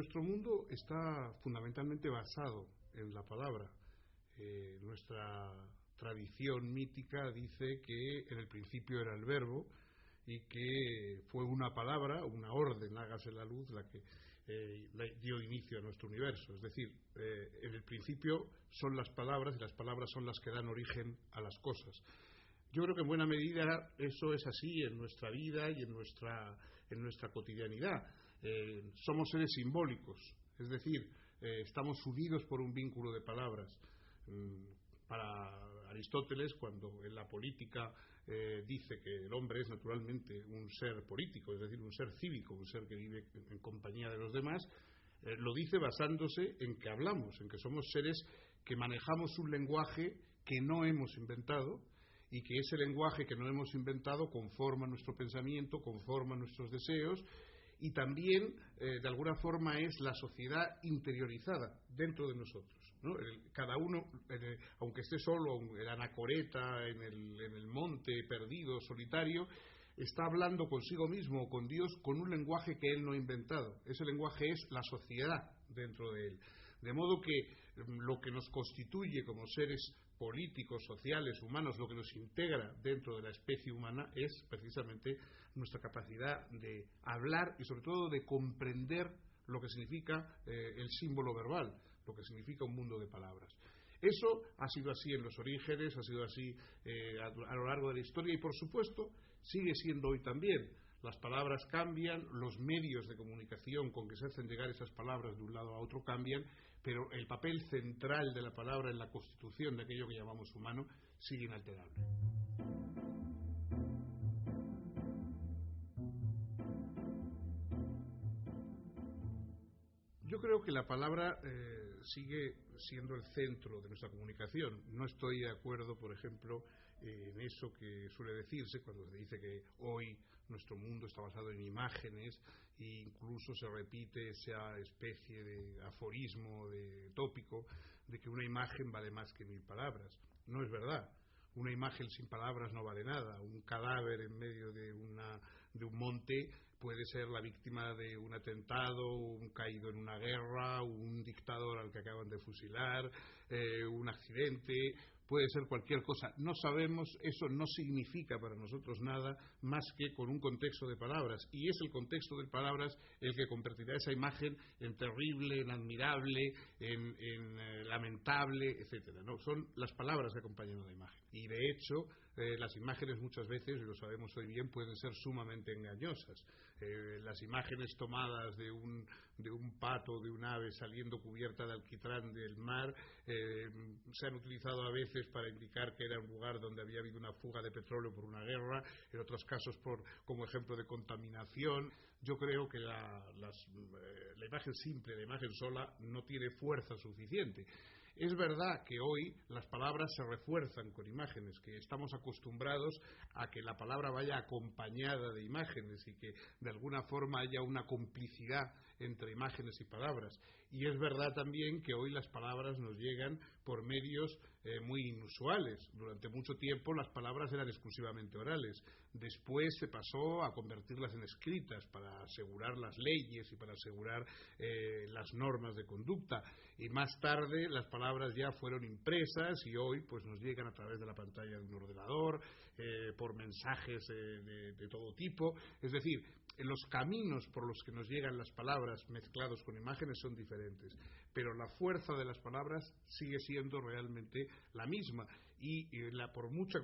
Nuestro mundo está fundamentalmente basado en la palabra. Nuestra tradición mítica dice que en el principio era el verbo y que fue una palabra, una orden, hágase la luz, la que dio inicio a nuestro universo. Es decir, en el principio son las palabras, y las palabras son las que dan origen a las cosas. Yo creo que en buena medida eso es así en nuestra vida y en nuestra cotidianidad. Somos seres simbólicos, es decir, estamos unidos por un vínculo de palabras. Para Aristóteles, cuando en la política dice que el hombre es naturalmente un ser político, es decir, un ser cívico, un ser que vive en compañía de los demás, lo dice basándose en que hablamos, en que somos seres que manejamos un lenguaje que no hemos inventado, y que ese lenguaje que no hemos inventado conforma nuestro pensamiento, conforma nuestros deseos, y también de alguna forma es la sociedad interiorizada dentro de nosotros, ¿no? Cada uno, aunque esté solo, el anacoreta en el monte, perdido, solitario, está hablando consigo mismo o con Dios con un lenguaje que él no ha inventado. Ese lenguaje es la sociedad dentro de él. De modo que lo que nos constituye como seres políticos, sociales, humanos, lo que nos integra dentro de la especie humana es precisamente nuestra capacidad de hablar y sobre todo de comprender lo que significa el símbolo verbal, lo que significa un mundo de palabras. Eso ha sido así en los orígenes, ha sido así a lo largo de la historia y por supuesto sigue siendo hoy también. Las palabras cambian, los medios de comunicación con que se hacen llegar esas palabras de un lado a otro cambian, pero el papel central de la palabra en la constitución de aquello que llamamos humano sigue inalterable. Yo creo que la palabra sigue siendo el centro de nuestra comunicación. No estoy de acuerdo, por ejemplo, en eso que suele decirse cuando se dice que hoy nuestro mundo está basado en imágenes e incluso se repite esa especie de aforismo, de tópico, de que una imagen vale más que 1000 palabras. No es verdad. Una imagen sin palabras no vale nada. Un cadáver en medio de un monte puede ser la víctima de un atentado, un caído en una guerra, un dictador al que acaban de fusilar, un accidente, puede ser cualquier cosa. No sabemos, eso no significa para nosotros nada más que con un contexto de palabras, y es el contexto de palabras el que convertirá esa imagen en terrible, en admirable, en lamentable, etcétera. No, son las palabras que acompañan a la imagen, y de hecho las imágenes muchas veces, y lo sabemos hoy bien, pueden ser sumamente engañosas. Las imágenes tomadas de un pato, de un ave saliendo cubierta de alquitrán del mar, se han utilizado a veces para indicar que era un lugar donde había habido una fuga de petróleo por una guerra, en otros casos como ejemplo de contaminación. Yo creo que la imagen simple, la imagen sola, no tiene fuerza suficiente. Es verdad que hoy las palabras se refuerzan con imágenes, que estamos acostumbrados a que la palabra vaya acompañada de imágenes y que de alguna forma haya una complicidad entre imágenes y palabras. Y es verdad también que hoy las palabras nos llegan por medios muy inusuales. Durante mucho tiempo las palabras eran exclusivamente orales. Después se pasó a convertirlas en escritas para asegurar las leyes y para asegurar las normas de conducta. Y más tarde las palabras ya fueron impresas y hoy pues nos llegan a través de la pantalla de un ordenador, por mensajes de todo tipo. Es decir, los caminos por los que nos llegan las palabras mezclados con imágenes son diferentes, pero la fuerza de las palabras sigue siendo realmente la misma, y por mucho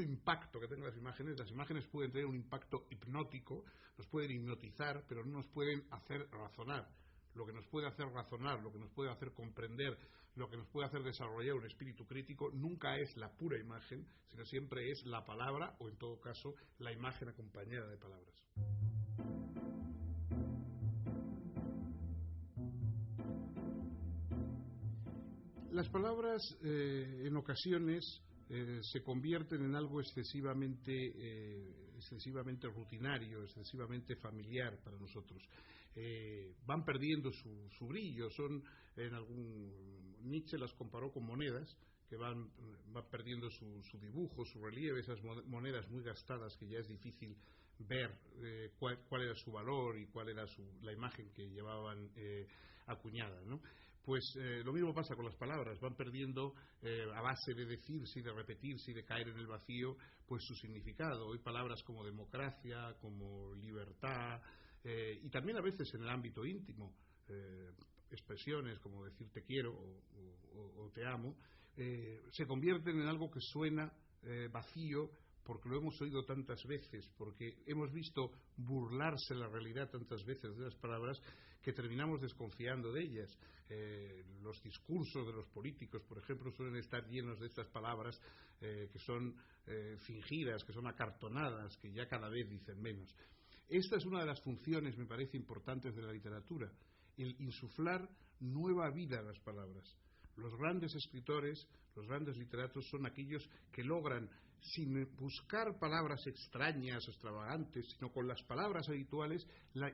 impacto que tengan las imágenes pueden tener un impacto hipnótico, nos pueden hipnotizar, pero no nos pueden hacer razonar. Lo que nos puede hacer razonar, lo que nos puede hacer comprender, lo que nos puede hacer desarrollar un espíritu crítico nunca es la pura imagen, sino siempre es la palabra, o en todo caso la imagen acompañada de palabras. Las palabras en ocasiones se convierten en algo excesivamente rutinario, excesivamente familiar para nosotros. Van perdiendo su brillo. Nietzsche las comparó con monedas que van perdiendo su dibujo, su relieve, esas monedas muy gastadas que ya es difícil ver cuál era su valor y cuál era la imagen que llevaban acuñada, ¿no? Pues lo mismo pasa con las palabras, van perdiendo a base de decirse y de repetirse y de caer en el vacío, pues su significado. Hoy palabras como democracia, como libertad, y también a veces en el ámbito íntimo, expresiones como decir te quiero o te amo, se convierten en algo que suena vacío, porque lo hemos oído tantas veces, porque hemos visto burlarse la realidad tantas veces de las palabras, que terminamos desconfiando de ellas. Los discursos de los políticos, por ejemplo, suelen estar llenos de estas palabras que son fingidas, que son acartonadas, que ya cada vez dicen menos. Esta es una de las funciones, me parece, importantes de la literatura, el insuflar nueva vida a las palabras. Los grandes escritores, los grandes literatos son aquellos que logran, sin buscar palabras extrañas, extravagantes, sino con las palabras habituales,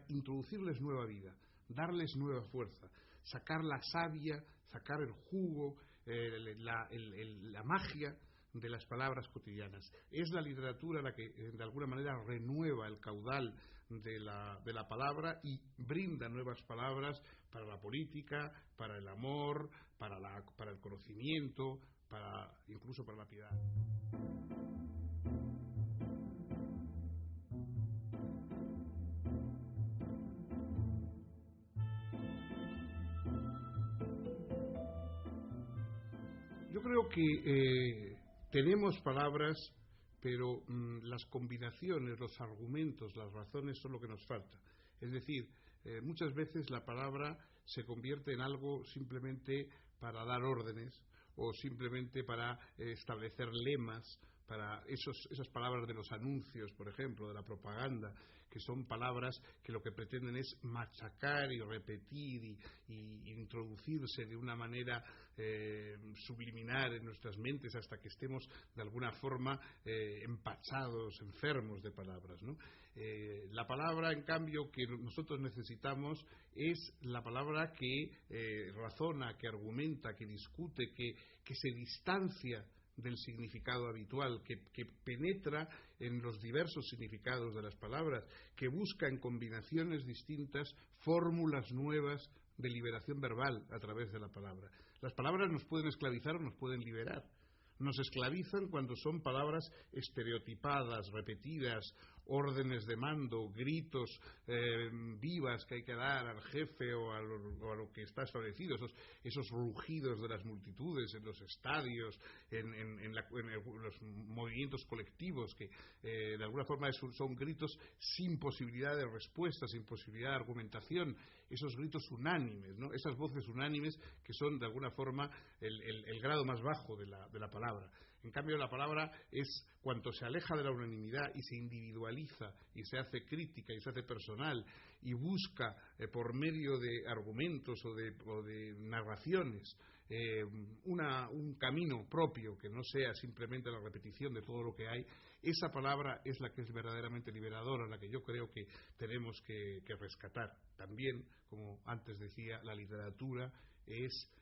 introducirles nueva vida, darles nueva fuerza, sacar la savia, sacar el jugo, la magia de las palabras cotidianas. Es la literatura la que de alguna manera renueva el caudal de la palabra y brinda nuevas palabras para la política, para el amor, para el conocimiento, incluso para la piedad. Yo creo que tenemos palabras, pero las combinaciones, los argumentos, las razones son lo que nos falta. Es decir, muchas veces la palabra se convierte en algo simplemente para dar órdenes o simplemente para establecer lemas, para esas palabras de los anuncios, por ejemplo, de la propaganda, que son palabras que lo que pretenden es machacar y repetir y introducirse de una manera subliminar en nuestras mentes hasta que estemos de alguna forma empachados, enfermos de palabras, ¿no? La palabra, en cambio, que nosotros necesitamos es la palabra que razona, que argumenta, que discute, que se distancia del significado habitual, que penetra en los diversos significados de las palabras, que busca en combinaciones distintas fórmulas nuevas de liberación verbal a través de la palabra. Las palabras nos pueden esclavizar o nos pueden liberar. Nos esclavizan cuando son palabras estereotipadas, repetidas, órdenes de mando, gritos vivas que hay que dar al jefe o a lo que está establecido, esos rugidos de las multitudes en los estadios, en los movimientos colectivos, que de alguna forma son gritos sin posibilidad de respuesta, sin posibilidad de argumentación, esos gritos unánimes, ¿no? Esas voces unánimes que son de alguna forma el grado más bajo de la palabra. En cambio, la palabra es cuanto se aleja de la unanimidad y se individualiza y se hace crítica y se hace personal y busca por medio de argumentos o de narraciones un camino propio que no sea simplemente la repetición de todo lo que hay. Esa palabra es la que es verdaderamente liberadora, la que yo creo que tenemos que rescatar. También, como antes decía, la literatura es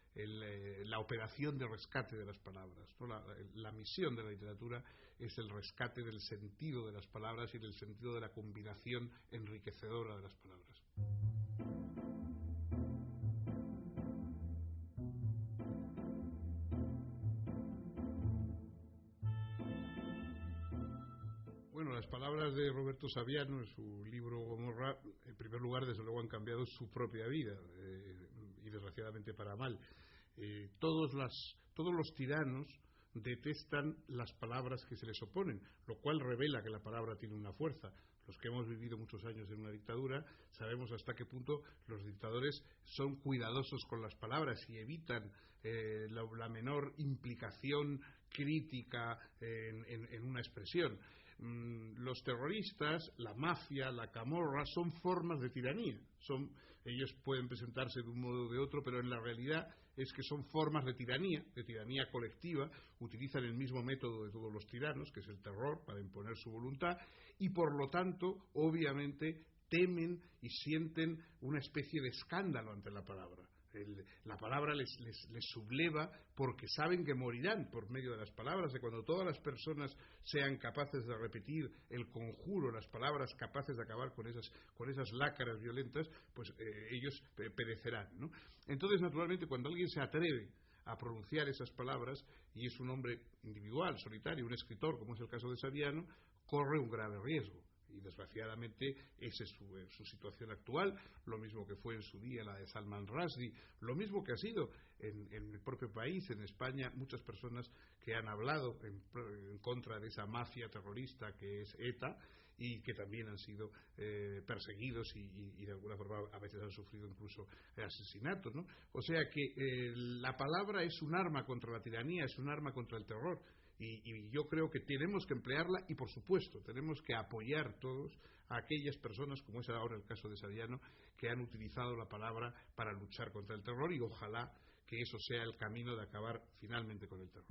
la operación de rescate de las palabras, ¿no? La misión de la literatura es el rescate del sentido de las palabras y del sentido de la combinación enriquecedora de las palabras. Bueno, las palabras de Roberto Saviano en su libro Gomorra, en primer lugar, desde luego han cambiado su propia vida, y desgraciadamente para mal. Todos los tiranos detestan las palabras que se les oponen, lo cual revela que la palabra tiene una fuerza. Los que hemos vivido muchos años en una dictadura sabemos hasta qué punto los dictadores son cuidadosos con las palabras y evitan la menor implicación crítica en una expresión. Los terroristas, la mafia, la camorra son formas de tiranía. Ellos pueden presentarse de un modo o de otro, pero en la realidad es que son formas de tiranía colectiva. Utilizan el mismo método de todos los tiranos, que es el terror, para imponer su voluntad, y por lo tanto, obviamente, temen y sienten una especie de escándalo ante la palabra. La palabra les subleva porque saben que morirán por medio de las palabras, y cuando todas las personas sean capaces de repetir el conjuro, las palabras capaces de acabar con esas lácaras violentas, pues ellos perecerán, ¿no? Entonces, naturalmente, cuando alguien se atreve a pronunciar esas palabras, y es un hombre individual, solitario, un escritor, como es el caso de Saviano, corre un grave riesgo. Y desgraciadamente esa es su situación actual, lo mismo que fue en su día la de Salman Rushdie, lo mismo que ha sido en el propio país, en España, muchas personas que han hablado en contra de esa mafia terrorista que es ETA, y que también han sido perseguidos y de alguna forma a veces han sufrido incluso asesinatos, ¿no? O sea que la palabra es un arma contra la tiranía, es un arma contra el terror. Y yo creo que tenemos que emplearla, y por supuesto tenemos que apoyar todos a aquellas personas, como es ahora el caso de Saviano, que han utilizado la palabra para luchar contra el terror, y ojalá que eso sea el camino de acabar finalmente con el terror.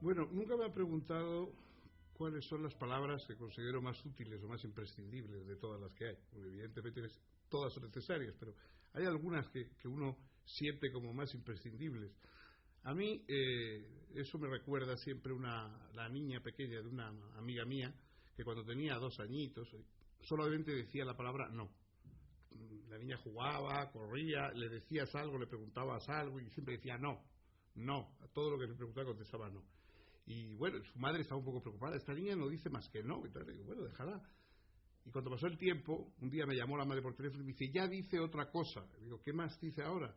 Bueno, nunca me ha preguntado cuáles son las palabras que considero más útiles o más imprescindibles de todas las que hay. Evidentemente todas son necesarias, pero hay algunas que uno siente como más imprescindibles. A mí eso me recuerda siempre la niña pequeña de una amiga mía, que cuando tenía 2 añitos solamente decía la palabra no. La niña jugaba, corría, le decías algo, le preguntabas algo y siempre decía no, no. A todo lo que le preguntaba contestaba no. Y bueno, su madre estaba un poco preocupada, esta niña no dice más que no. Entonces le digo, bueno, déjala. Y cuando pasó el tiempo, un día me llamó la madre por teléfono y me dice, ya dice otra cosa. Le digo, ¿qué más dice ahora?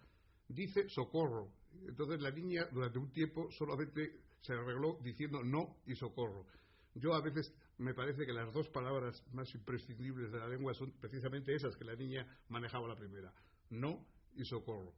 Dice socorro. Entonces la niña durante un tiempo solamente se arregló diciendo no y socorro. Yo a veces me parece que las 2 palabras más imprescindibles de la lengua son precisamente esas que la niña manejaba la primera, no y socorro.